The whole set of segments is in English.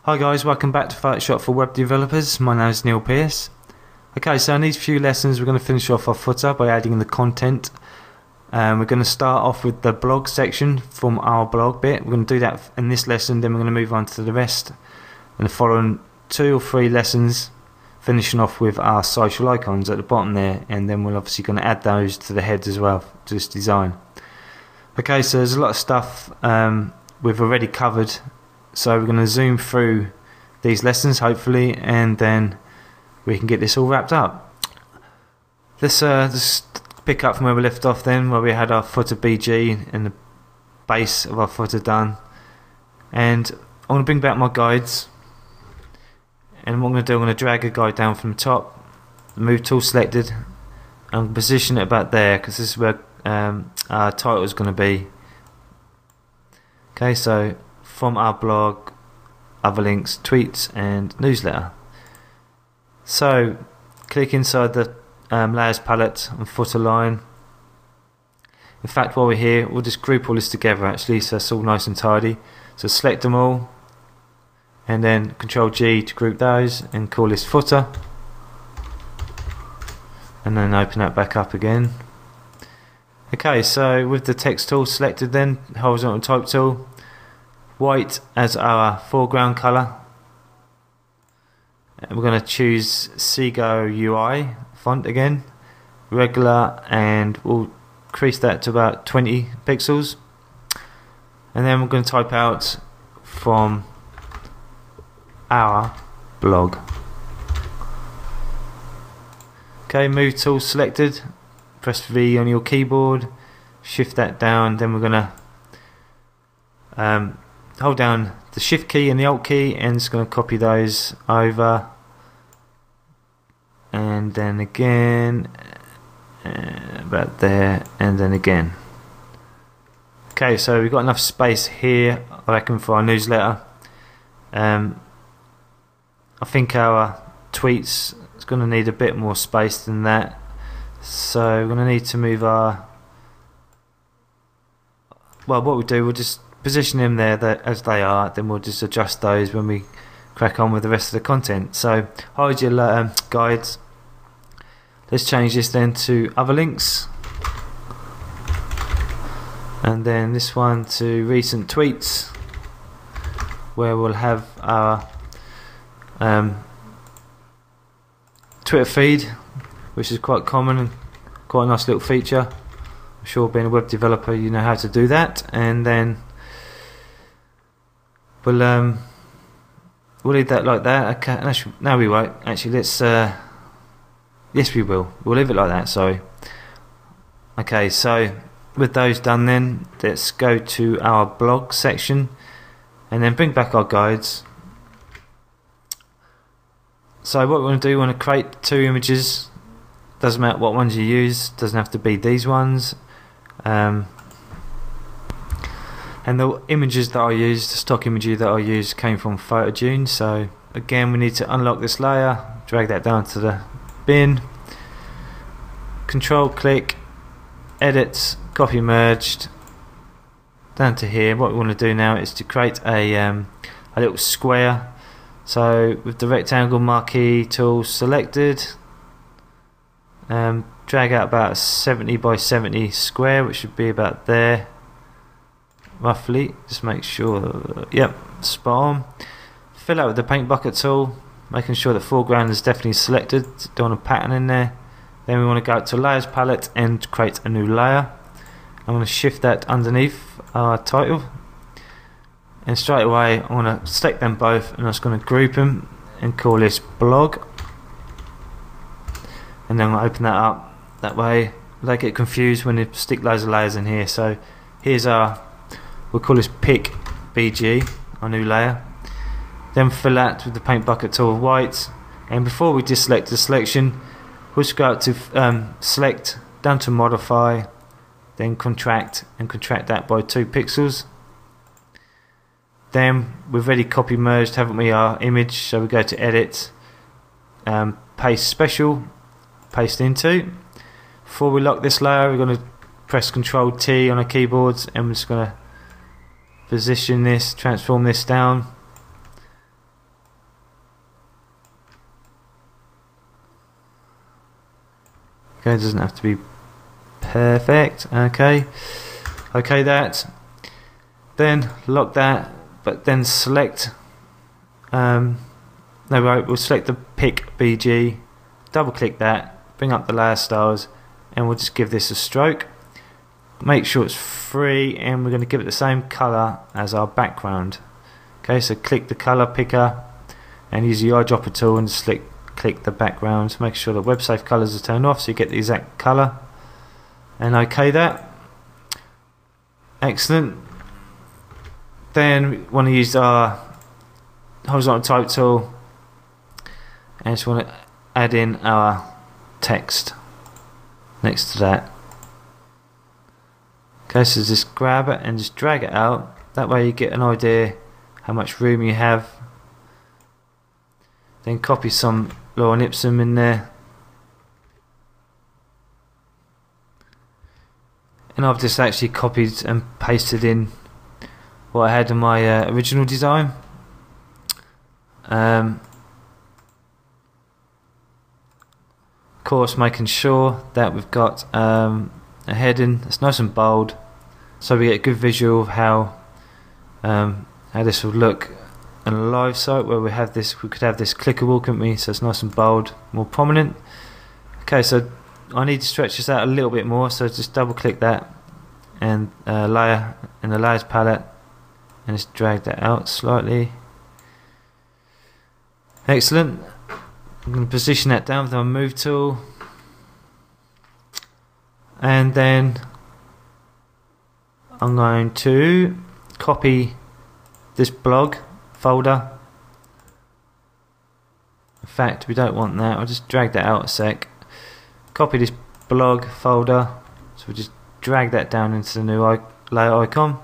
Hi guys, welcome back to Photoshop for web developers. My name is Neil Pearce. Okay, so in these few lessons we're going to finish off our footer by adding the content. We're going to start off with the blog section from our blog bit. We're going to do that in this lesson, then we're going to move on to the rest in the following 2 or 3 lessons, finishing off with our social icons at the bottom there, and then we're obviously going to add those to the heads as well, to this design. Okay, so there's a lot of stuff we've already covered. So we're going to zoom through these lessons hopefully, and then we can get this all wrapped up. Let's just pick up from where we left off then, where we had our footer BG and the base of our footer done. And I want to bring back my guides, and what I'm going to do, I'm going to drag a guide down from the top, move tool selected, and position it about there, because this is where our title is going to be. Okay, so from our blog, other links, tweets and newsletter. So click inside the layers palette and footer line. In fact, while we're here, we'll just group all this together actually, so it's all nice and tidy. So select them all and then Control G to group those and call this footer, and then open that back up again. Okay, so with the text tool selected, then horizontal type tool, white as our foreground colour, and we're going to choose Seago UI font again, regular, and we'll increase that to about 20 pixels, and then we're going to type out from our blog. Okay, move tool selected, press V on your keyboard, shift that down, then we're going to hold down the shift key and the alt key, and it's going to copy those over, and then again about there, and then again. Okay, so we've got enough space here, I reckon, for our newsletter. I think our tweets is going to need a bit more space than that, so we're going to need to move our, well, what we'll do, we'll just position them there as they are, then we'll just adjust those when we crack on with the rest of the content. So hide your guides. Let's change this then to other links, and then this one to recent tweets, where we'll have our Twitter feed, which is quite common and quite a nice little feature. I'm sure being a web developer you know how to do that. And then we'll leave that like that. Okay, actually, no, we won't. Actually, let's. Yes, we will. We'll leave it like that. Sorry. Okay, so with those done, then let's go to our blog section, and then bring back our guides. So what we want to do, we want to create 2 images. Doesn't matter what ones you use. Doesn't have to be these ones. And the images that I used, the stock imagery that I used, came from PhotoJune. So again, we need to unlock this layer, drag that down to the bin, control click, edit, copy merged, down to here. What we want to do now is to create a little square. So with the rectangle marquee tool selected, drag out about a 70 by 70 square, which should be about there roughly. Just make sure, yep, spot on. Fill out with the paint bucket tool, making sure the foreground is definitely selected. Don't want a pattern in there. Then we want to go to layers palette and create a new layer. I'm going to shift that underneath our title, and straight away I want to select them both, and I'm just going to group them and call this blog, and then I'm going to open that up. That way they don't get confused when they stick loads of layers in here. So here's our, we'll call this pick BG, our new layer. Then fill that with the paint bucket tool white, and before we just select the selection, we'll just go out to select, down to modify, then contract, and contract that by 2 pixels. Then we've already copy merged, haven't we, our image, so we go to edit, paste special, paste into. Before we lock this layer, we're going to press Control T on our keyboards, and we're just going to position this, transform this down, Okay, it doesn't have to be perfect. Okay, that. Then lock that, but then select. We'll select the pick BG, double click that, bring up the layer styles, and we'll just give this a stroke. Make sure it's free, and we're going to give it the same color as our background. Okay, so click the color picker and use the eyedropper tool and just click the background. Make sure the web safe colors are turned off so you get the exact color, and okay that. Excellent. Then we want to use our horizontal type tool and just want to add in our text next to that. Okay, so just grab it and just drag it out. That way you get an idea how much room you have. Then copy some Lorem Ipsum in there. And I've just actually copied and pasted in what I had in my original design. Of course, making sure that we've got a heading that's nice and bold, so we get a good visual of how this will look on a live site where we could have this clickable, couldn't we? So it's nice and bold, more prominent. Okay, so I need to stretch this out a little bit more, so just double click that and layer in the layers palette and just drag that out slightly. Excellent. I'm going to position that down with my move tool, and then I'm going to copy this blog folder. In fact, we don't want that. I'll just drag that out a sec. Copy this blog folder, so we just drag that down into the new layer icon.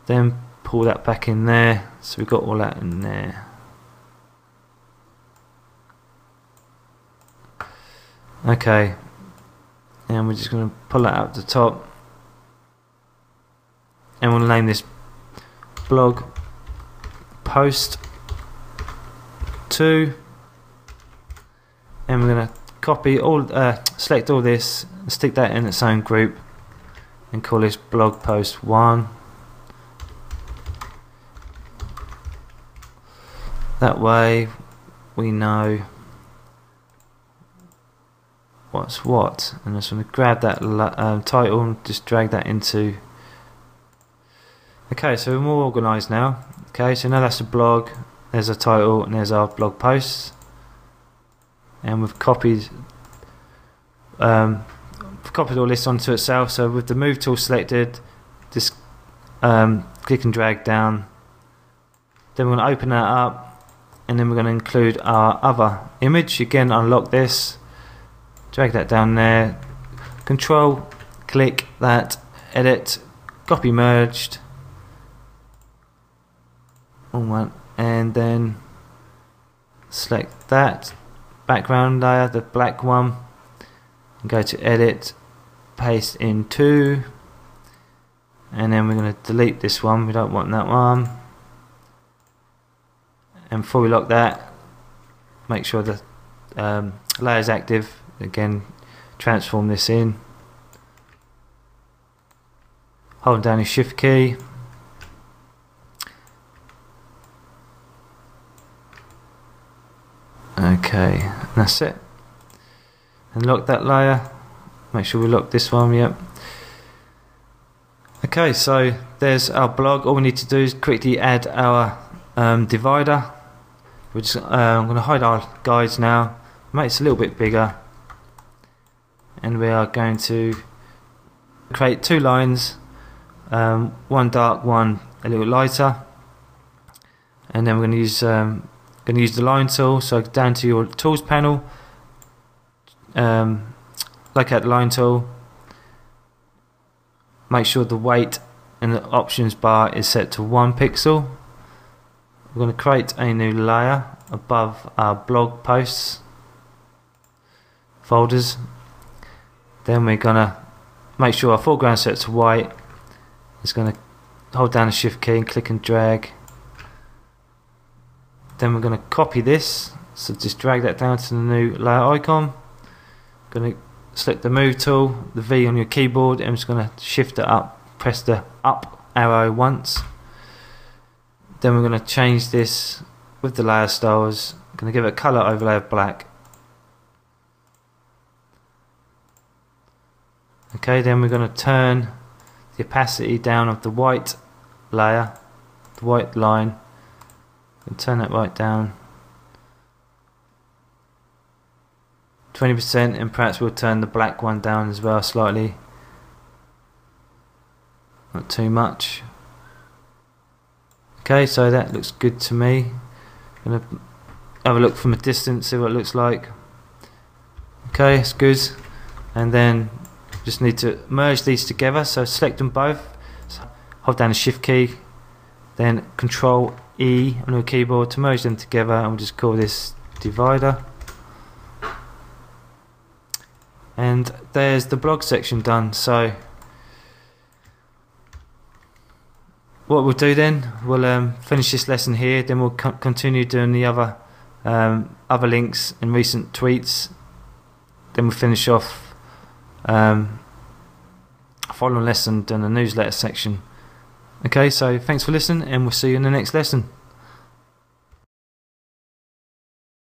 Then pull that back in there, so we've got all that in there. Okay, and we're just going to pull that up the top, and we'll name this blog post 2, and we're going to copy all, select all this, and stick that in its own group, and call this blog post 1. That way we know what's what, and I'm just going to grab that title and just drag that into. Okay, so we're more organised now. Okay, so now that's a blog, there's a title, and there's our blog posts, and we've copied all this onto itself. So with the move tool selected, just click and drag down. Then we're going to open that up, and then we're going to include our other image. Again, unlock this. Drag that down there, control click that, edit, copy merged, and then select that background layer, the black one, and go to edit, paste in 2, and then we're going to delete this one, we don't want that one. And before we lock that, make sure the layer is active. Again, transform this in, hold down your shift key, okay, that's it, and lock that layer. Make sure we lock this one. Yep. Okay, so there's our blog. All we need to do is quickly add our divider. I'm going to hide our guides now, make it a little bit bigger. And we are going to create 2 lines, one dark, one a little lighter, and then we're going to use the line tool. So down to your tools panel, look at the line tool, make sure the weight in the options bar is set to 1 pixel. We're going to create a new layer above our blog posts folders. Then we're going to make sure our foreground is set to white. It's going to hold down the shift key and click and drag. Then we're going to copy this, so just drag that down to the new layer icon. Going to select the move tool, the V on your keyboard, and I'm just going to shift it up, press the up arrow once. Then we're going to change this with the layer styles. I'm going to give it a color overlay of black. Okay, then we're going to turn the opacity down of the white layer, the white line, and turn that right down 20%, and perhaps we'll turn the black one down as well slightly, not too much. Okay, so that looks good to me. I'm going to have a look from a distance, see what it looks like. Okay, it's good. And then just need to merge these together, so select them both, so hold down the shift key, then Control E on your keyboard to merge them together, and we'll just call this divider. And there's the blog section done. So what we'll do then, we'll finish this lesson here, then we'll continue doing the other links and recent tweets, then we'll finish off following lesson doing the newsletter section. Okay, so thanks for listening, and we'll see you in the next lesson.